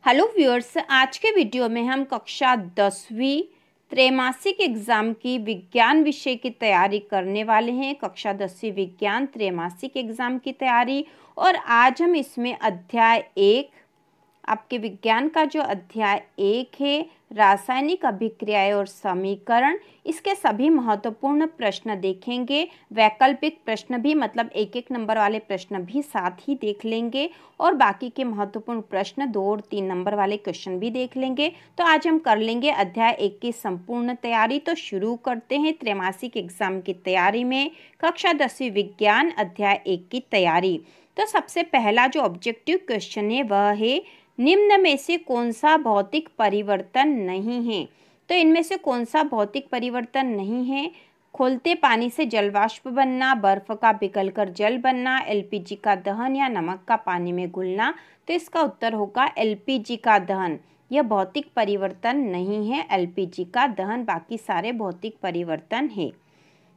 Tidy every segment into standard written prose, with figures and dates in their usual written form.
Hello viewers, आज के video में हम कक्षा 10वीं त्रैमासिक एग्जाम की विज्ञान विषय की तैयारी करने वाले हैं। कक्षा 10वीं विज्ञान त्रैमासिक एग्जाम की तैयारी। और आज हम इसमें अध्याय 1, आपके विज्ञान का जो अध्याय 1 है, रासायनिक अभिक्रियाएं और समीकरण, इसके सभी महत्वपूर्ण प्रश्न देखेंगे। वैकल्पिक प्रश्न भी, मतलब एक एक नंबर वाले प्रश्न भी साथ ही देख लेंगे और बाकी के महत्वपूर्ण प्रश्न 2 और 3 नंबर वाले क्वेश्चन भी देख लेंगे। तो आज हम कर लेंगे अध्याय 1 की संपूर्ण तैयारी। तो शुरू करते हैं त्रैमासिक एग्जाम की तैयारी में कक्षा 10वीं विज्ञान अध्याय 1 की तैयारी। तो सबसे पहला जो ऑब्जेक्टिव क्वेश्चन है वह है, निम्न में से कौन सा भौतिक परिवर्तन नहीं है। तो इनमें से कौन सा भौतिक परिवर्तन नहीं है? खोलते पानी से जलवाष्प बनना, बर्फ का पिघलकर जल बनना, एलपीजी का दहन या नमक का पानी में घुलना। तो इसका उत्तर होगा एलपीजी का दहन। यह भौतिक परिवर्तन नहीं है, एलपीजी का दहन, बाकी सारे भौतिक परिवर्तन है।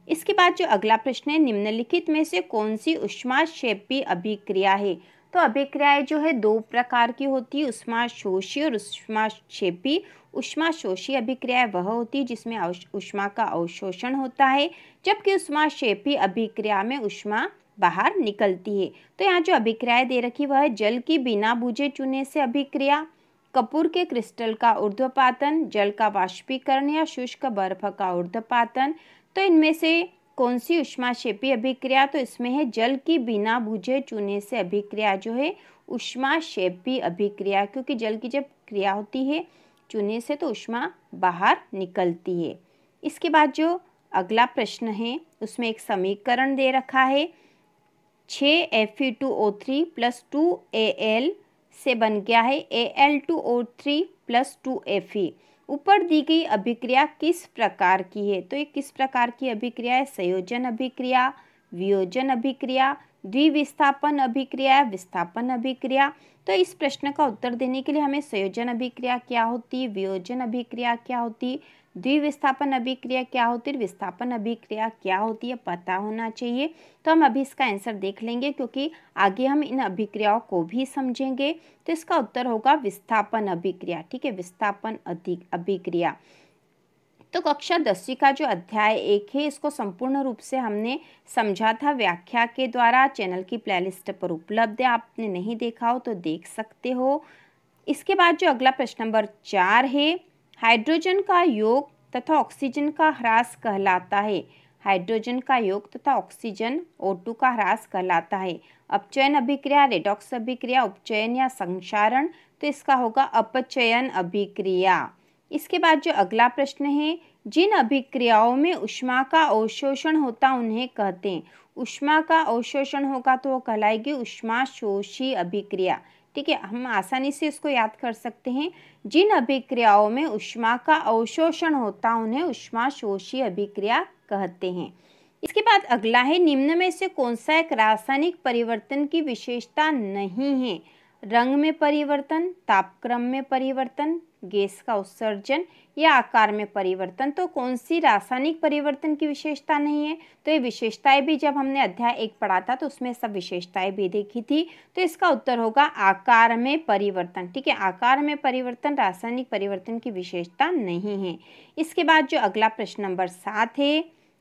इसके बाद जो अगला प्रश्न है, निम्नलिखित में से कौन सी ऊष्माक्षेपी अभिक्रिया है। तो अभिक्रियाएं जो है 2 प्रकार की होती है, ऊष्माशोषी और ऊष्माक्षेपी। ऊष्माशोषी अभिक्रिया वह होती है जिसमें ऊष्मा का अवशोषण होता है, जबकि ऊष्माक्षेपी अभिक्रिया में ऊष्मा बाहर निकलती है। तो यहाँ जो अभिक्रियाएं दे रखी वह है, जल की बिना बुझे चूने से अभिक्रिया, कपूर के क्रिस्टल का ऊर्ध्वपातन, जल का वाष्पीकरण या शुष्क बर्फ का ऊर्ध्वपातन। तो इनमें से कौन सी ऊष्माक्षेपी अभिक्रिया? तो इसमें है जल की बिना बुझे चूने से अभिक्रिया जो है ऊष्माक्षेपी अभिक्रिया, क्योंकि जल की जब क्रिया होती है चूने से तो ऊष्मा बाहर निकलती है। इसके बाद जो अगला प्रश्न है उसमें एक समीकरण दे रखा है, 6Fe2O3 + 2Al से बन गया है Al2O3 + 2Fe। ऊपर दी गई अभिक्रिया किस प्रकार की है? तो ये किस प्रकार की अभिक्रिया है? संयोजन अभिक्रिया, वियोजन अभिक्रिया, द्विविस्थापन अभिक्रिया, विस्थापन अभिक्रिया। तो इस प्रश्न का उत्तर देने के लिए हमें संयोजन अभिक्रिया क्या होती है, वियोजन अभिक्रिया क्या होती है, द्विविस्थापन अभिक्रिया क्या होती है, विस्थापन अभिक्रिया क्या होती है, पता होना चाहिए। तो हम अभी इसका आंसर देख लेंगे क्योंकि आगे हम इन अभिक्रियाओं को भी समझेंगे। तो इसका उत्तर होगा विस्थापन अभिक्रिया। ठीक है, विस्थापन अभिक्रिया। तो कक्षा 10वीं का जो अध्याय 1 है इसको संपूर्ण रूप से हमने समझा था व्याख्या के द्वारा। चैनल की प्लेलिस्ट पर उपलब्ध है, आपने नहीं देखा हो तो देख सकते हो। इसके बाद जो अगला प्रश्न नंबर 4 है, हाइड्रोजन का योग तथा ऑक्सीजन का ह्रास कहलाता है। हाइड्रोजन का योग तथा ऑक्सीजन O2 का ह्रास कहलाता है। अपचयन अभिक्रिया, रेडॉक्स अभिक्रिया, उपचयन या संक्षारण। तो इसका होगा अपचयन अभिक्रिया। इसके बाद जो अगला प्रश्न है, जिन अभिक्रियाओं में ऊष्मा का अवशोषण होता उन्हें कहते हैं। ऊष्मा का अवशोषण होगा तो वो कहलाएगी ऊष्माशोषी अभिक्रिया। ठीक है, हम आसानी से इसको याद कर सकते हैं, जिन अभिक्रियाओं में ऊष्मा का अवशोषण होता उन्हें ऊष्माशोषी अभिक्रिया कहते हैं। इसके बाद अगला है, निम्न में से कौन सा एक रासायनिक परिवर्तन की विशेषता नहीं है? रंग में परिवर्तन, तापक्रम में परिवर्तन, गैस का उत्सर्जन या आकार में परिवर्तन। तो कौन सी रासायनिक परिवर्तन की विशेषता नहीं है? तो ये विशेषताएं भी जब हमने अध्याय 1 पढ़ा था तो उसमें सब विशेषताएं भी देखी थी। तो इसका उत्तर होगा आकार में परिवर्तन। ठीक है, आकार में परिवर्तन रासायनिक परिवर्तन की विशेषता नहीं है। इसके बाद जो अगला प्रश्न नंबर 7 है,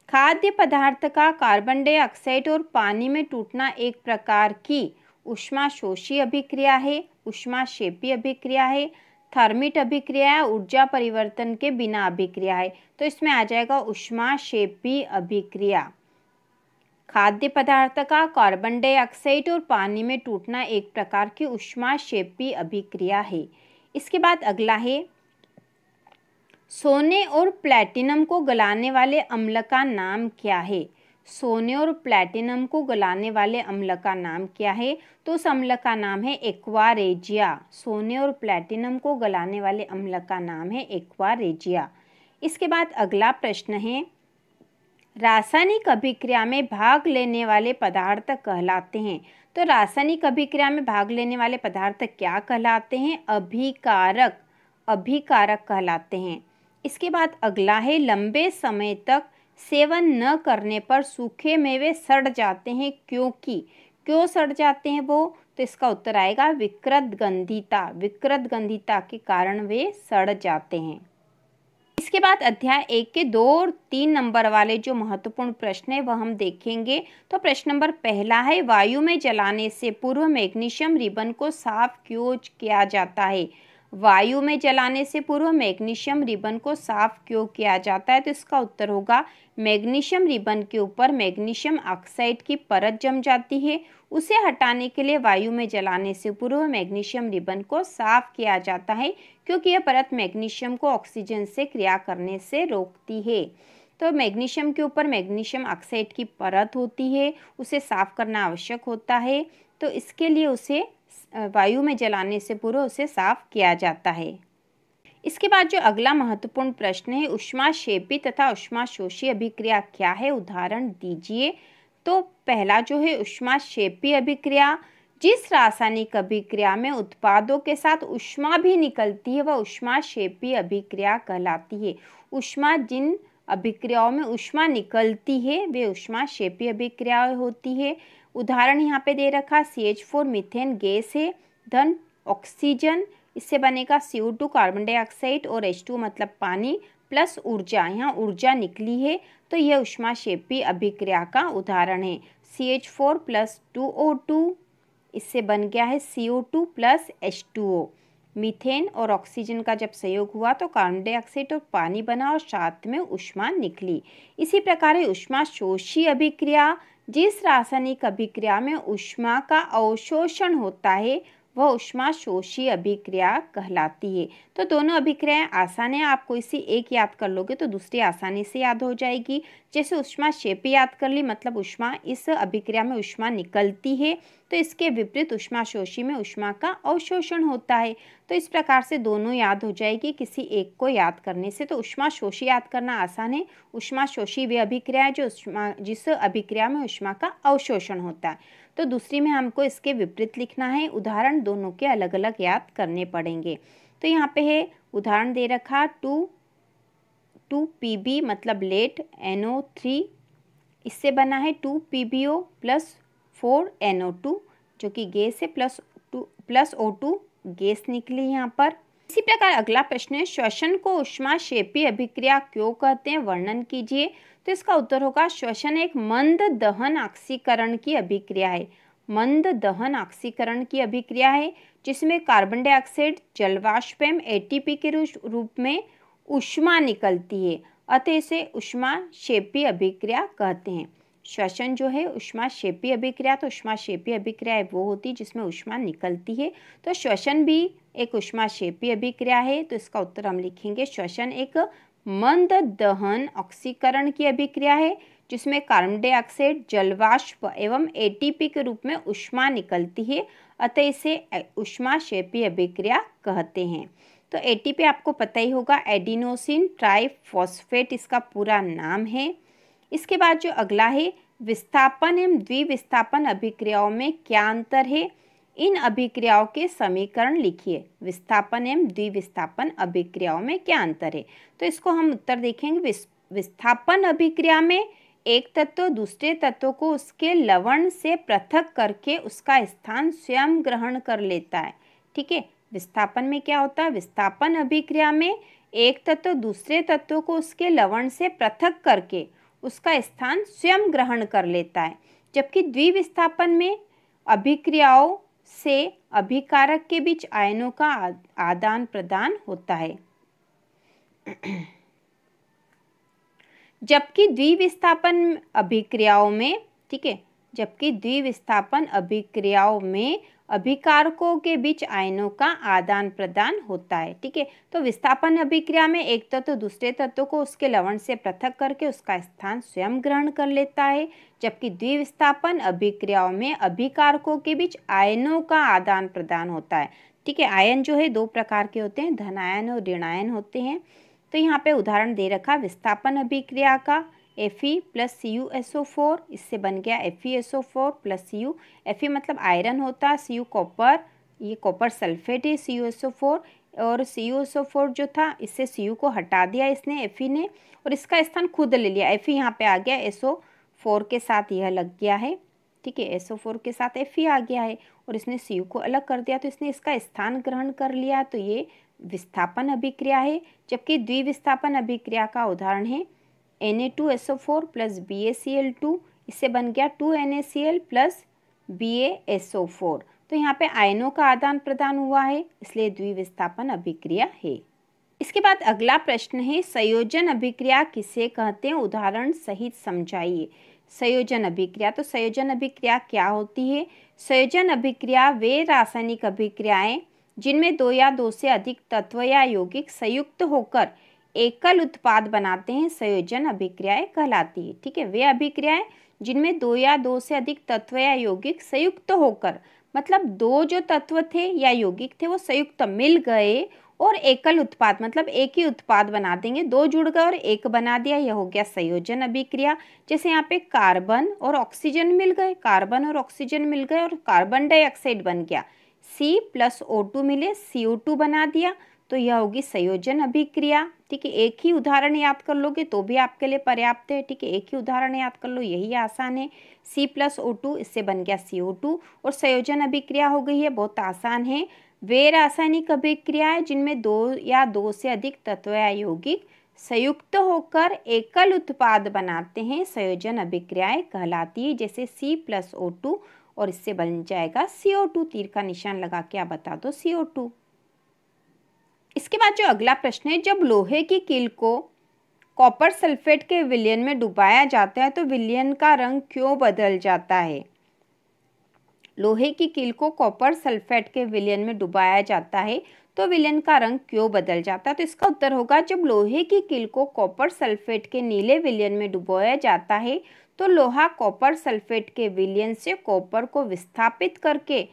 खाद्य पदार्थ का कार्बन डाइऑक्साइड और पानी में टूटना एक प्रकार की ऊष्माशोषी अभिक्रिया है, ऊष्माक्षेपी अभिक्रिया है, थर्मिट अभिक्रिया है, ऊर्जा परिवर्तन के बिना अभिक्रिया है। तो इसमें आ जाएगा ऊष्माक्षेपी अभिक्रिया। खाद्य पदार्थ का कार्बन डाइऑक्साइड और पानी में टूटना एक प्रकार की ऊष्माक्षेपी अभिक्रिया है। इसके बाद अगला है, सोने और प्लैटिनम को गलाने वाले अम्ल का नाम क्या है? सोने और प्लैटिनम को गलाने वाले अम्ल का नाम क्या है? तो उस अम्ल का नाम है एक्वा रेजिया। सोने और प्लैटिनम को गलाने वाले अम्ल का नाम है एक्वा रेजिया। इसके बाद अगला प्रश्न है, रासायनिक अभिक्रिया में भाग लेने वाले पदार्थ कहलाते हैं। तो रासायनिक अभिक्रिया में भाग लेने वाले पदार्थ क्या कहलाते हैं? अभिकारक। अभिकारक कहलाते हैं। इसके बाद अगला है, लंबे समय तक सेवन न करने पर सूखे मेवे सड़ जाते हैं, क्योंकि क्यों सड़ जाते हैं वो? तो इसका उत्तर आएगा विकृत गंधिता। विकृत गंधिता के कारण वे सड़ जाते हैं। इसके बाद अध्याय 1 के 2 और 3 नंबर वाले जो महत्वपूर्ण प्रश्न है वह हम देखेंगे। तो प्रश्न नंबर पहला है, वायु में जलाने से पूर्व मैग्नीशियम रिबन को साफ क्यों किया जाता है? वायु में जलाने से पूर्व मैग्नीशियम रिबन को साफ क्यों किया जाता है? तो इसका उत्तर होगा मैग्नीशियम रिबन के ऊपर मैग्नीशियम ऑक्साइड की परत जम जाती है। उसे हटाने के लिए वायु में जलाने से पूर्व मैग्नीशियम रिबन को साफ किया जाता है, क्योंकि यह परत मैग्नीशियम को ऑक्सीजन से क्रिया करने से रोकती है। तो मैग्नीशियम के ऊपर मैग्नीशियम ऑक्साइड की परत होती है, उसे साफ करना आवश्यक होता है। तो इसके लिए उसे वायु में जलाने से पूर्व उसे साफ किया जाता है। इसके बाद जो अगला महत्वपूर्ण प्रश्न है, ऊष्माक्षेपी तथा ऊष्माशोषी अभिक्रिया क्या है? उदाहरण दीजिए। तो पहला जो है ऊष्माक्षेपी अभिक्रिया, जिस रासायनिक अभिक्रिया में उत्पादों के साथ ऊष्मा भी निकलती है वह ऊष्माक्षेपी अभिक्रिया कहलाती है। ऊष्मा जिन अभिक्रियाओं में ऊष्मा निकलती है वे ऊष्माक्षेपी अभिक्रिया होती है। उदाहरण यहाँ पे दे रखा, CH4 मीथेन गैस है, धन ऑक्सीजन, इससे बनेगा CO2 कार्बन डाइऑक्साइड और H2 मतलब पानी प्लस ऊर्जा, यहाँ ऊर्जा निकली है, तो यह ऊष्माक्षेपी अभिक्रिया का उदाहरण है। CH4 प्लस 2O2, इससे बन गया है CO2 प्लस H2O। मीथेन और ऑक्सीजन का जब संयोग हुआ तो कार्बन डाइऑक्साइड और पानी बना और साथ में ऊष्मा निकली। इसी प्रकार ऊष्माशोषी अभिक्रिया, जिस रासायनिक अभिक्रिया में ऊष्मा का अवशोषण होता है वह ऊष्माशोषी अभिक्रिया कहलाती है। तो दोनों अभिक्रियाएं आसान है, आप कोई सी एक याद कर लोगे तो दूसरी आसानी से याद हो जाएगी। जैसे ऊष्माक्षेपी याद कर ली, मतलब ऊष्मा, इस अभिक्रिया में ऊष्मा निकलती है, तो इसके विपरीत ऊष्माशोषी में ऊष्मा का अवशोषण होता है। तो इस प्रकार से दोनों याद हो जाएगी किसी एक को याद करने से। तो ऊष्माशोषी याद करना आसान है। ऊष्माशोषी वे अभिक्रिया है जिस अभिक्रिया में ऊष्मा का अवशोषण होता है। तो दूसरी में हमको इसके विपरीत लिखना है। उदाहरण दोनों के अलग अलग याद करने पड़ेंगे। तो यहाँ पे है उदाहरण दे रखा 2PB मतलब लेट NO3, इससे बना है 2PbO प्लस 4NO2 जो कि गैस है, प्लस O2 गैस निकली यहाँ पर। इसी प्रकार अगला प्रश्न है, श्वसन को ऊष्माक्षेपी अभिक्रिया क्यों कहते हैं? वर्णन कीजिए। तो इसका उत्तर होगा, श्वसन एक मंद दहन ऑक्सीकरण की अभिक्रिया है। मंद दहन ऑक्सीकरण की अभिक्रिया है जिसमें कार्बन डाइऑक्साइड जलवाष्प एवं ATP के रूप में ऊष्मा निकलती है, अतः इसे ऊष्माक्षेपी अभिक्रिया कहते हैं। श्वसन जो है ऊष्माक्षेपी अभिक्रिया, तो ऊष्माक्षेपी अभिक्रिया वो होती है जिसमें ऊष्मा निकलती है। तो श्वसन भी एक ऊष्माक्षेपी अभिक्रिया है। तो इसका उत्तर हम लिखेंगे, श्वसन एक मंद दहन ऑक्सीकरण की अभिक्रिया है जिसमें कार्बन डाइऑक्साइड जलवाष्प एवं ATP के रूप में ऊष्मा निकलती है, अतः इसे ऊष्माक्षेपी अभिक्रिया कहते हैं। तो ATP आपको पता ही होगा, एडिनोसिन ट्राइफॉस्फेट इसका पूरा नाम है। इसके बाद जो अगला है, विस्थापन एवं द्विविस्थापन अभिक्रियाओं में क्या अंतर है? इन अभिक्रियाओं के समीकरण लिखिए। विस्थापन एवं द्विविस्थापन अभिक्रियाओं में क्या अंतर है? तो इसको हम उत्तर देखेंगे। विस्थापन अभिक्रिया में एक तत्व दूसरे तत्व को उसके लवण से पृथक करके उसका स्थान स्वयं ग्रहण कर लेता है। ठीक है, विस्थापन में क्या होता है? विस्थापन अभिक्रिया में एक तत्व दूसरे तत्व को उसके लवण से पृथक करके उसका स्थान स्वयं ग्रहण कर लेता है, जबकि द्विविस्थापन में अभिक्रियाओं से अभिकारक के बीच आयनों का आदान प्रदान होता है। जबकि द्विविस्थापन अभिक्रियाओं में, ठीक है, जबकि द्विविस्थापन अभिक्रियाओं में अभिकारकों के बीच आयनों का आदान प्रदान होता है। ठीक है, तो विस्थापन अभिक्रिया में एक तत्व दूसरे तत्व को उसके लवण से पृथक करके उसका स्थान स्वयं ग्रहण कर लेता है, जबकि द्विविस्थापन अभिक्रियाओं में अभिकारकों के बीच आयनों का आदान प्रदान होता है। ठीक है, आयन जो है दो प्रकार के होते हैं, धनायन और ऋणायन होते हैं। तो यहाँ पे उदाहरण दे रखा विस्थापन अभिक्रिया का, Fe प्लस CuSO4, इससे बन गया FeSO4 प्लस Cu। Fe मतलब आयरन होता है, Cu कॉपर, ये कॉपर सल्फेट है CuSO4, और CuSO4 जो था इससे Cu को हटा दिया इसने, Fe ने, और इसका स्थान खुद ले लिया। Fe यहाँ पे आ गया, SO4 के साथ यह लग गया है। ठीक है, SO4 के साथ Fe आ गया है और इसने Cu को अलग कर दिया तो इसने इसका स्थान ग्रहण कर लिया, तो ये विस्थापन अभिक्रिया है। जबकि द्विविस्थापन अभिक्रिया का उदाहरण है Na2SO4 प्लस BaCl2, इससे बन गया 2NaCl प्लस BaSO4। तो यहाँ पे आयनों का आदान प्रदान हुआ है, इसलिए द्विविस्थापन अभिक्रिया है। इसके बाद अगला प्रश्न है, संयोजन अभिक्रिया किसे कहते हैं, उदाहरण सहित समझाइए। संयोजन अभिक्रिया, तो संयोजन अभिक्रिया क्या होती है? संयोजन अभिक्रिया वे रासायनिक अभिक्रियाएं जिनमें दो या दो से अधिक तत्व या यौगिक संयुक्त होकर एकल उत्पाद बनाते हैं, संयोजन अभिक्रियाएं कहलाती है। ठीक है, वे अभिक्रियाएं जिनमें दो या दो से अधिक तत्व या यौगिक संयुक्त होकर, मतलब दो जो तत्व थे या यौगिक थे वो संयुक्त मिल गए और एकल उत्पाद, मतलब एक ही उत्पाद बना देंगे, दो जुड़ गए और एक बना दिया, यह हो गया संयोजन अभिक्रिया। जैसे यहाँ पे कार्बन और ऑक्सीजन मिल गए, कार्बन और ऑक्सीजन मिल गए और कार्बन डाइऑक्साइड बन गया, C+O2 मिले, CO2 बना दिया, तो यह होगी संयोजन अभिक्रिया। ठीक है, एक ही उदाहरण याद कर लोगे तो भी आपके लिए पर्याप्त है। ठीक है, एक ही उदाहरण याद कर लो, यही आसान है। C+O2, इससे बन गया CO2 और संयोजन अभिक्रिया हो गई है, बहुत आसान है। वे रासायनिक अभिक्रियाएं जिनमें दो या दो से अधिक तत्व या यौगिक संयुक्त होकर एकल उत्पाद बनाते हैं, संयोजन अभिक्रियाएं कहलाती है। जैसे C+O2 और इससे बन जाएगा CO2, तीर का निशान लगा के आप बता दो CO2। इसके बाद जो अगला प्रश्न है, जब लोहे की कील को कॉपर सल्फेट के विलयन में डुबाया जाता है तो विलयन का रंग क्यों बदल जाता है? लोहे की कील को कॉपर सल्फेट के विलयन में डुबाया जाता है तो विलयन का रंग क्यों बदल जाता है? तो इसका उत्तर होगा, जब लोहे की कील को कॉपर सल्फेट के नीले विलयन में डुबाया जाता है तो लोहा कॉपर सल्फेट के विलयन से कॉपर को विस्थापित करके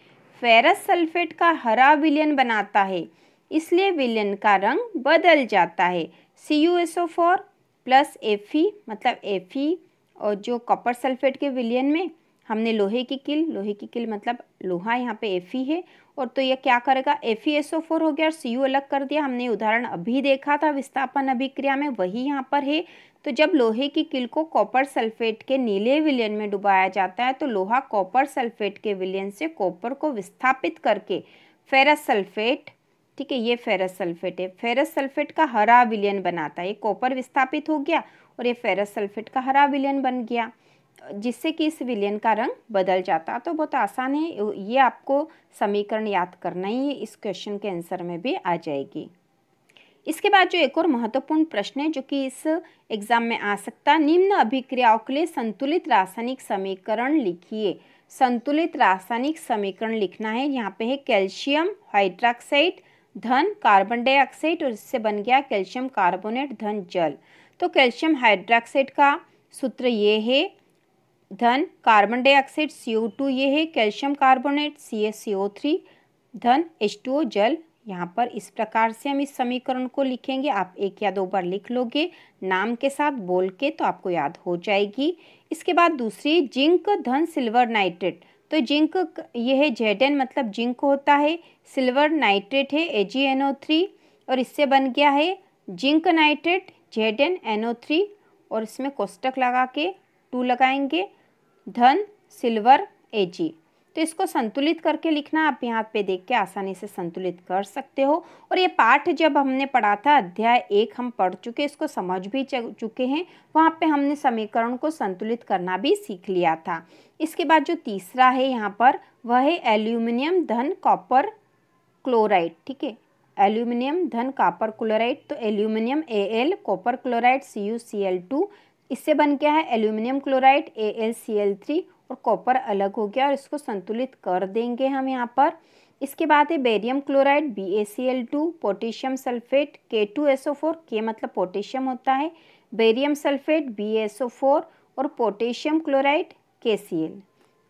फेरस सल्फेट का हरा विलयन बनाता है, इसलिए विलयन का रंग बदल जाता है। CuSO4 प्लस Fe, मतलब Fe और जो कॉपर सल्फेट के विलयन में हमने लोहे की कील मतलब लोहा, यहाँ पे Fe है और तो यह क्या करेगा, FeSO4 हो गया और Cu अलग कर दिया। हमने उदाहरण अभी देखा था विस्थापन अभिक्रिया में, वही यहाँ पर है। तो जब लोहे की कील को कॉपर सल्फेट के नीले विलयन में डुबाया जाता है तो लोहा कॉपर सल्फेट के विलयन से कॉपर को विस्थापित करके फेरस सल्फेट, ठीक है, ये फेरस सल्फेट है, फेरस सल्फेट का हरा विलयन बनाता है। ये कॉपर विस्थापित हो गया और ये फेरस सल्फेट का हरा विलयन बन गया, जिससे कि इस विलयन का रंग बदल जाता। तो बहुत आसान है, ये आपको समीकरण याद करना ही है, इस क्वेश्चन के आंसर में भी आ जाएगी। इसके बाद जो एक और महत्वपूर्ण प्रश्न है जो कि इस एग्जाम में आ सकता, निम्न अभिक्रियाओं के लिए संतुलित रासायनिक समीकरण लिखिए। संतुलित रासायनिक समीकरण लिखना है, यहाँ पे है कैल्शियम हाइड्रोक्साइड धन कार्बन डाइऑक्साइड और इससे बन गया कैल्शियम कार्बोनेट धन जल। तो कैल्शियम हाइड्रोक्साइड का सूत्र ये है, धन कार्बन डाइऑक्साइड CO2 ये है, कैल्शियम कार्बोनेट CaCO3 धन H2O जल। यहाँ पर इस प्रकार से हम इस समीकरण को लिखेंगे, आप एक या दो बार लिख लोगे नाम के साथ बोल के तो आपको याद हो जाएगी। इसके बाद दूसरी जिंक धन सिल्वर नाइट्रेट, तो जिंक ये है Zn, मतलब जिंक होता है, सिल्वर नाइट्रेट है AgNO3 और इससे बन गया है जिंक नाइट्रेट ZnNO3 और इसमें कोष्टक लगा के 2 लगाएंगे धन सिल्वर Ag। तो इसको संतुलित करके लिखना, आप यहाँ पे देख के आसानी से संतुलित कर सकते हो। और ये पाठ जब हमने पढ़ा था अध्याय 1 हम पढ़ चुके, इसको समझ भी चुके हैं, वहाँ पे हमने समीकरण को संतुलित करना भी सीख लिया था। इसके बाद जो तीसरा है यहाँ पर वह है एल्यूमिनियम धन कॉपर क्लोराइड। ठीक है, एल्यूमिनियम धन कॉपर क्लोराइड, तो aluminium Al copper chloride CuCl2, इससे बन गया है एल्यूमिनियम क्लोराइड AlCl3 और कॉपर अलग हो गया और इसको संतुलित कर देंगे हम यहाँ पर। इसके बाद है barium chloride BaCl2, potassium sulphate K2SO4, K मतलब पोटेशियम होता है, बेरियम सल्फेट BaSO4 और पोटेशियम क्लोराइड KCl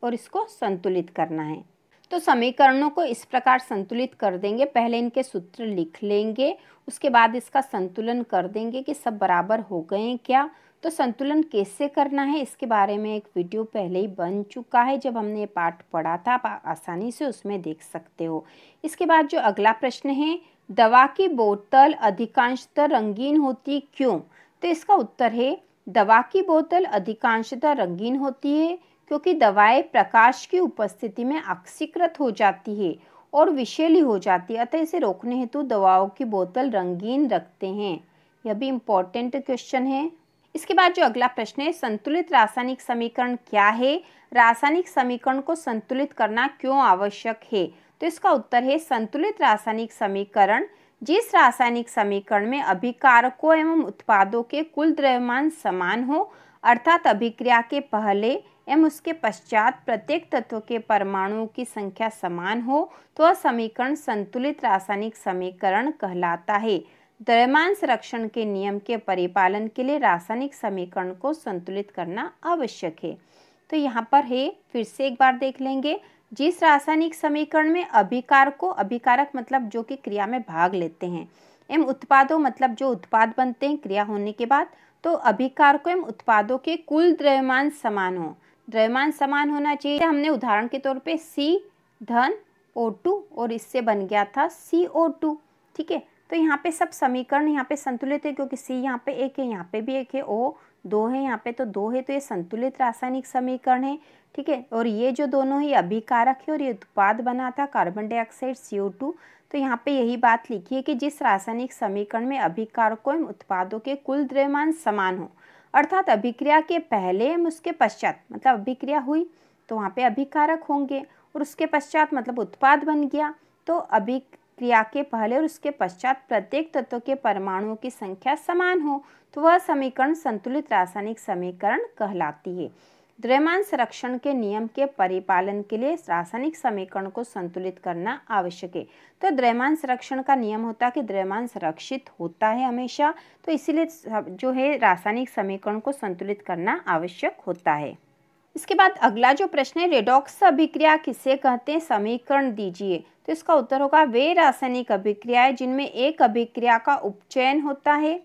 और इसको संतुलित करना है। तो समीकरणों को इस प्रकार संतुलित कर देंगे, पहले इनके सूत्र लिख लेंगे, उसके बाद इसका संतुलन कर देंगे कि सब बराबर हो गए हैं क्या। तो संतुलन कैसे करना है इसके बारे में एक वीडियो पहले ही बन चुका है, जब हमने ये पाठ पढ़ा था, आप आसानी से उसमें देख सकते हो। इसके बाद जो अगला प्रश्न है, दवा की बोतल अधिकांशतः रंगीन होती क्यों? तो इसका उत्तर है, दवा की बोतल अधिकांशतः रंगीन होती है क्योंकि दवाएं प्रकाश की उपस्थिति में ऑक्सीकृत हो जाती है और विषैली हो जाती है, अतः इसे रोकने हेतु दवाओं की बोतल रंगीन रखते हैं। यह भी इम्पोर्टेंट क्वेश्चन है। इसके बाद जो अगला प्रश्न है, संतुलित रासायनिक समीकरण क्या है? रासायनिक समीकरण को संतुलित करना क्यों आवश्यक है? तो इसका उत्तर है संतुलित रासायनिक समीकरण जिस रासायनिक समीकरण में अभिकारकों एवं उत्पादों के कुल द्रव्यमान समान हो, अर्थात अभिक्रिया के पहले एवं उसके पश्चात प्रत्येक तत्व के परमाणुओं की संख्या समान हो, तो वह समीकरण संतुलित रासायनिक समीकरण कहलाता है। द्रव्यमान संरक्षण के नियम के परिपालन के लिए रासायनिक समीकरण को संतुलित करना आवश्यक है। तो यहाँ पर है, फिर से एक बार देख लेंगे, जिस रासायनिक समीकरण में अभिकारकों, अभिकारक मतलब जो कि क्रिया में भाग लेते हैं, एवं उत्पादों मतलब जो उत्पाद बनते हैं क्रिया होने के बाद, तो अभिकारकों एवं उत्पादों के कुल द्रव्यमान समान हो। द्रव्यमान समान होना चाहिए। हमने उदाहरण के तौर पे C धन O2 और इससे बन गया था CO2, ठीक है। तो यहाँ पे सब समीकरण यहाँ पे संतुलित है, क्योंकि C यहाँ पे एक है, यहाँ पे भी एक है, O 2 है, यहाँ पे तो 2 है, तो ये संतुलित रासायनिक समीकरण है, ठीक है। और ये जो दोनों ही अभिकारक है और ये उत्पाद बना था कार्बन डाइऑक्साइड CO2। तो यहाँ पे यही बात लिखी है कि जिस रासायनिक समीकरण में अभिकारकों एवं उत्पादों के कुल द्रव्यमान समान हो, अर्थात अभिक्रिया के पहले एवं उसके पश्चात, मतलब अभिक्रिया हुई तो वहाँ पे अभिकारक होंगे, और उसके पश्चात मतलब उत्पाद बन गया, तो अभिक्रिया के पहले और उसके पश्चात प्रत्येक तत्व के परमाणुओं की संख्या समान हो, तो वह समीकरण संतुलित रासायनिक समीकरण कहलाती है। द्रव्यमान संरक्षण के नियम के परिपालन के लिए रासायनिक समीकरण को संतुलित करना आवश्यक है। तो द्रव्यमान संरक्षण का नियम होता है कि द्रव्यमान संरक्षित होता है हमेशा, तो इसीलिए जो है रासायनिक समीकरण को संतुलित करना आवश्यक होता है। इसके बाद अगला जो प्रश्न है, रेडॉक्स अभिक्रिया किसे कहते हैं, समीकरण दीजिए। तो इसका उत्तर होगा वे रासायनिक अभिक्रियाएं जिनमें एक अभिक्रिया का उपचयन होता है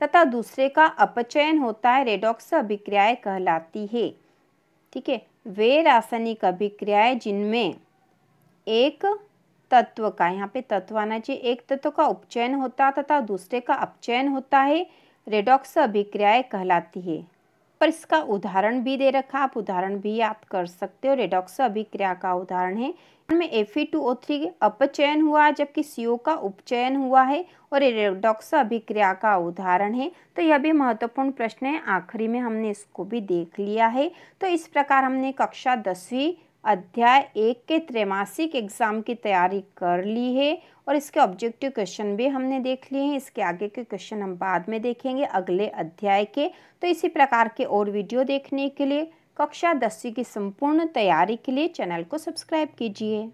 तथा दूसरे का अपचयन होता है, रेडॉक्स अभिक्रियाएं कहलाती है, ठीक है। वे रासायनिक अभिक्रियाएं जिनमें एक तत्व का, यहाँ पे तत्व आना चाहिए, एक तत्व का उपचयन होता तथा दूसरे का अपचयन होता है, रेडॉक्स अभिक्रियाएं कहलाती है। पर इसका उदाहरण भी दे रखा, आप उदाहरण भी याद कर सकते हो। रेडॉक्स अभिक्रिया का उदाहरण है, इनमें Fe2O3 अपचयन हुआ जबकि CO का उपचयन हुआ है, और ये रेडॉक्स अभिक्रिया का उदाहरण है। तो यह भी महत्वपूर्ण प्रश्न है, आखिरी में हमने इसको भी देख लिया है। तो इस प्रकार हमने कक्षा 10वीं अध्याय 1 के त्रैमासिक एग्जाम की तैयारी कर ली है, और इसके ऑब्जेक्टिव क्वेश्चन भी हमने देख लिए हैं। इसके आगे के क्वेश्चन हम बाद में देखेंगे अगले अध्याय के। तो इसी प्रकार के और वीडियो देखने के लिए कक्षा 10वीं की संपूर्ण तैयारी के लिए चैनल को सब्सक्राइब कीजिए।